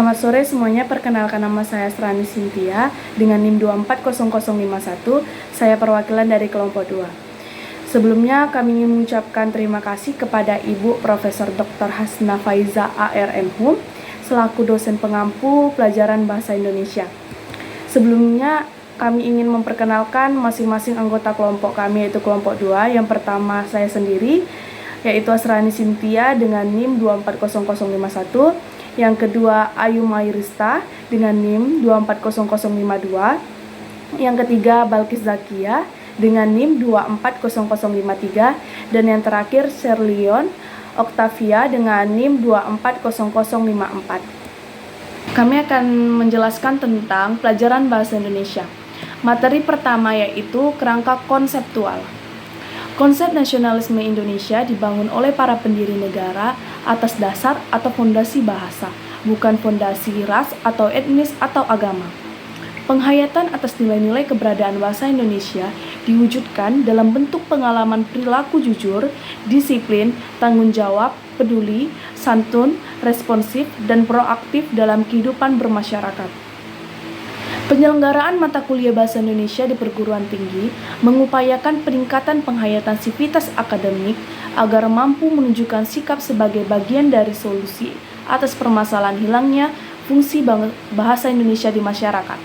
Selamat sore semuanya, perkenalkan nama saya Srani Cynthia dengan NIM 240051. Saya perwakilan dari kelompok 2. Sebelumnya kami ingin mengucapkan terima kasih kepada Ibu Profesor Dr. Hasna Faiza ARMHum selaku dosen pengampu pelajaran bahasa Indonesia. Sebelumnya kami ingin memperkenalkan masing-masing anggota kelompok kami, yaitu kelompok 2. Yang pertama saya sendiri, yaitu Srani Cynthia dengan NIM 240051. Yang kedua Ayu Mairista dengan NIM 240052. Yang ketiga Balkis Zakia dengan NIM 240053. Dan yang terakhir Sherlion Octavia dengan NIM 240054. Kami akan menjelaskan tentang pelajaran bahasa Indonesia. Materi pertama yaitu kerangka konseptual. Konsep nasionalisme Indonesia dibangun oleh para pendiri negara atas dasar atau fondasi bahasa, bukan fondasi ras atau etnis atau agama. Penghayatan atas nilai-nilai keberadaan bahasa Indonesia diwujudkan dalam bentuk pengalaman perilaku jujur, disiplin, tanggung jawab, peduli, santun, responsif, dan proaktif dalam kehidupan bermasyarakat. Penyelenggaraan mata kuliah Bahasa Indonesia di perguruan tinggi mengupayakan peningkatan penghayatan sivitas akademik agar mampu menunjukkan sikap sebagai bagian dari solusi atas permasalahan hilangnya fungsi bahasa Indonesia di masyarakat.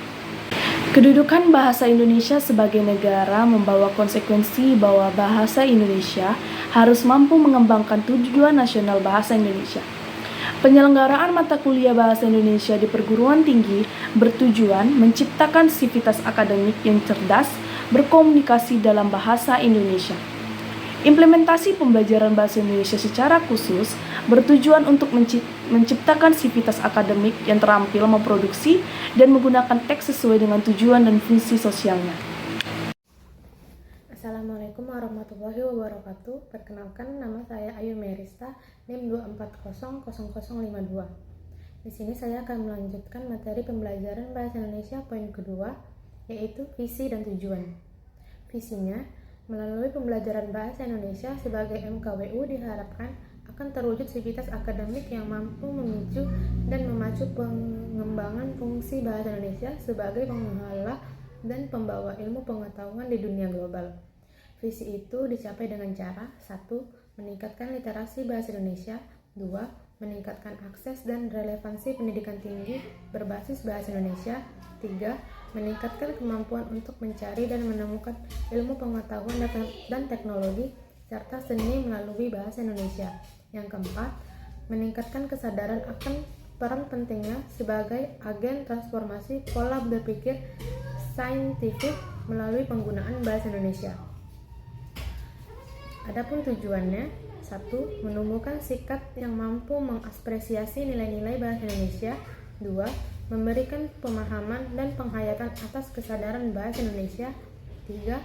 Kedudukan bahasa Indonesia sebagai negara membawa konsekuensi bahwa bahasa Indonesia harus mampu mengembangkan tujuan nasional bahasa Indonesia. Penyelenggaraan mata kuliah Bahasa Indonesia di perguruan tinggi bertujuan menciptakan sivitas akademik yang cerdas berkomunikasi dalam bahasa Indonesia. Implementasi pembelajaran bahasa Indonesia secara khusus bertujuan untuk menciptakan sivitas akademik yang terampil memproduksi dan menggunakan teks sesuai dengan tujuan dan fungsi sosialnya. Assalamualaikum warahmatullahi wabarakatuh. Perkenalkan, nama saya Ayu Mairista, NIM 240052. Di sini saya akan melanjutkan materi pembelajaran Bahasa Indonesia poin kedua, yaitu visi dan tujuan. Visinya, melalui pembelajaran Bahasa Indonesia sebagai MKWU diharapkan akan terwujud sivitas akademik yang mampu memicu dan memacu pengembangan fungsi Bahasa Indonesia sebagai penghala dan pembawa ilmu pengetahuan di dunia global. Visi itu dicapai dengan cara 1. Meningkatkan literasi bahasa Indonesia. 2. Meningkatkan akses dan relevansi pendidikan tinggi berbasis bahasa Indonesia. 3. Meningkatkan kemampuan untuk mencari dan menemukan ilmu pengetahuan dan teknologi serta seni melalui bahasa Indonesia. Yang keempat, meningkatkan kesadaran akan peran pentingnya sebagai agen transformasi pola berpikir saintifik melalui penggunaan bahasa Indonesia. Adapun tujuannya, 1. Menumbuhkan sikap yang mampu mengapresiasi nilai-nilai bahasa Indonesia. 2. Memberikan pemahaman dan penghayatan atas kesadaran bahasa Indonesia. 3.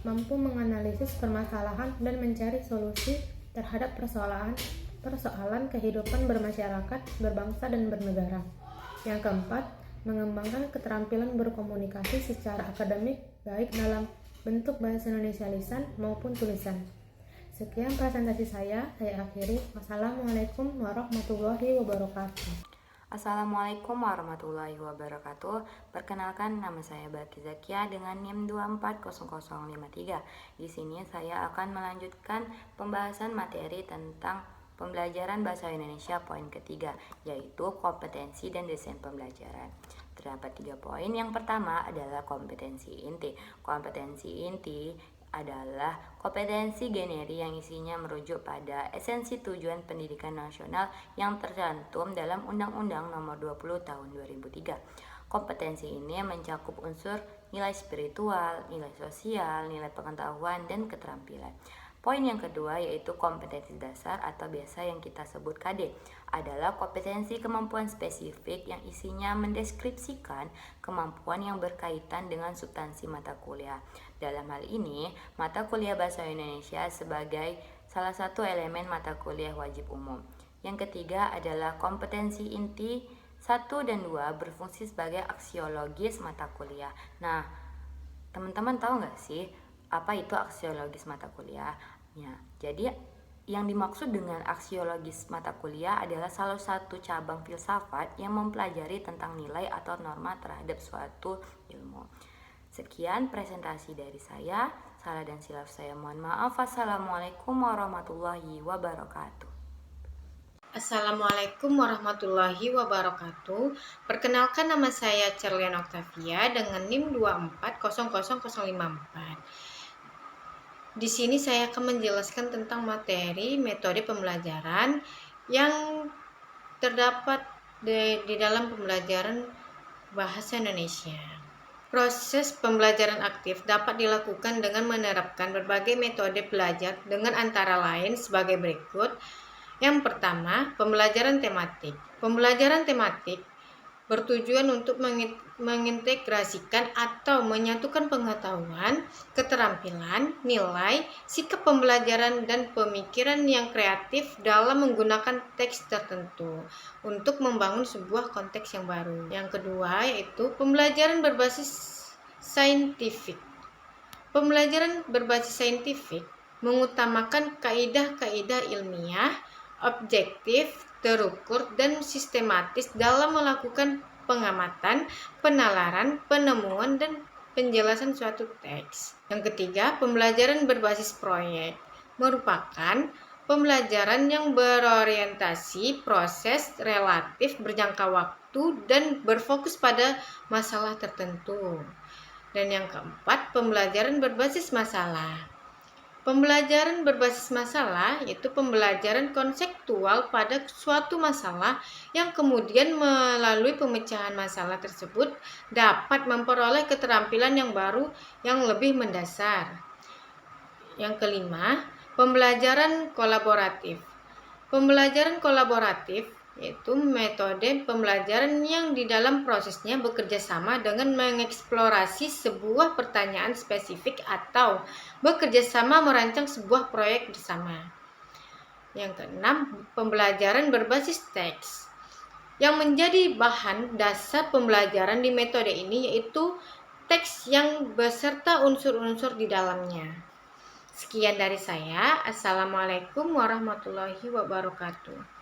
Mampu menganalisis permasalahan dan mencari solusi terhadap persoalan kehidupan bermasyarakat, berbangsa, dan bernegara. Yang keempat, mengembangkan keterampilan berkomunikasi secara akademik baik dalam bentuk bahasa Indonesia lisan maupun tulisan. Sekian presentasi saya akhiri. Wassalamualaikum warahmatullahi wabarakatuh. Assalamualaikum warahmatullahi wabarakatuh. Perkenalkan, nama saya Balkis Zakia dengan NIM 240053. Di sini saya akan melanjutkan pembahasan materi tentang pembelajaran bahasa Indonesia poin ketiga, yaitu kompetensi dan desain pembelajaran. Terdapat 3 poin. Yang pertama adalah kompetensi inti. Kompetensi inti adalah kompetensi generi yang isinya merujuk pada esensi tujuan pendidikan nasional yang tercantum dalam Undang-Undang Nomor 20 Tahun 2003. Kompetensi ini mencakup unsur nilai spiritual, nilai sosial, nilai pengetahuan, dan keterampilan. Poin yang kedua yaitu kompetensi dasar atau biasa yang kita sebut KD, adalah kompetensi kemampuan spesifik yang isinya mendeskripsikan kemampuan yang berkaitan dengan substansi mata kuliah. Dalam hal ini, mata kuliah Bahasa Indonesia sebagai salah satu elemen mata kuliah wajib umum. Yang ketiga adalah kompetensi inti 1 dan 2 berfungsi sebagai aksiologis mata kuliah. Nah, teman-teman tahu nggak sih apa itu aksiologis mata kuliah? Ya, jadi Yang dimaksud dengan aksiologis mata kuliah adalah salah satu cabang filsafat yang mempelajari tentang nilai atau norma terhadap suatu ilmu. Sekian presentasi dari saya. Salah dan silap saya mohon maaf. Wassalamualaikum warahmatullahi wabarakatuh. Assalamualaikum warahmatullahi wabarakatuh. Perkenalkan, nama saya Cerlian Octavia dengan NIM 2400054. Di sini saya akan menjelaskan tentang materi metode pembelajaran yang terdapat di dalam pembelajaran bahasa Indonesia. Proses pembelajaran aktif dapat dilakukan dengan menerapkan berbagai metode belajar dengan antara lain sebagai berikut. Yang pertama, pembelajaran tematik. Pembelajaran tematik bertujuan untuk mengintegrasikan atau menyatukan pengetahuan, keterampilan, nilai, sikap pembelajaran, dan pemikiran yang kreatif dalam menggunakan teks tertentu untuk membangun sebuah konteks yang baru. Yang kedua yaitu pembelajaran berbasis saintifik. Pembelajaran berbasis saintifik mengutamakan kaidah-kaidah ilmiah, objektif, terukur, dan sistematis dalam melakukan pengamatan, penalaran, penemuan, dan penjelasan suatu teks. Yang ketiga, pembelajaran berbasis proyek merupakan pembelajaran yang berorientasi proses relatif berjangka waktu dan berfokus pada masalah tertentu. Dan yang keempat, pembelajaran berbasis masalah. Pembelajaran berbasis masalah yaitu pembelajaran konseptual pada suatu masalah yang kemudian melalui pemecahan masalah tersebut dapat memperoleh keterampilan yang baru yang lebih mendasar. Yang kelima, pembelajaran kolaboratif. Pembelajaran kolaboratif yaitu metode pembelajaran yang di dalam prosesnya bekerja sama dengan mengeksplorasi sebuah pertanyaan spesifik atau bekerja sama merancang sebuah proyek bersama. Yang keenam, pembelajaran berbasis teks. Yang menjadi bahan dasar pembelajaran di metode ini yaitu teks yang beserta unsur-unsur di dalamnya. Sekian dari saya. Assalamualaikum warahmatullahi wabarakatuh.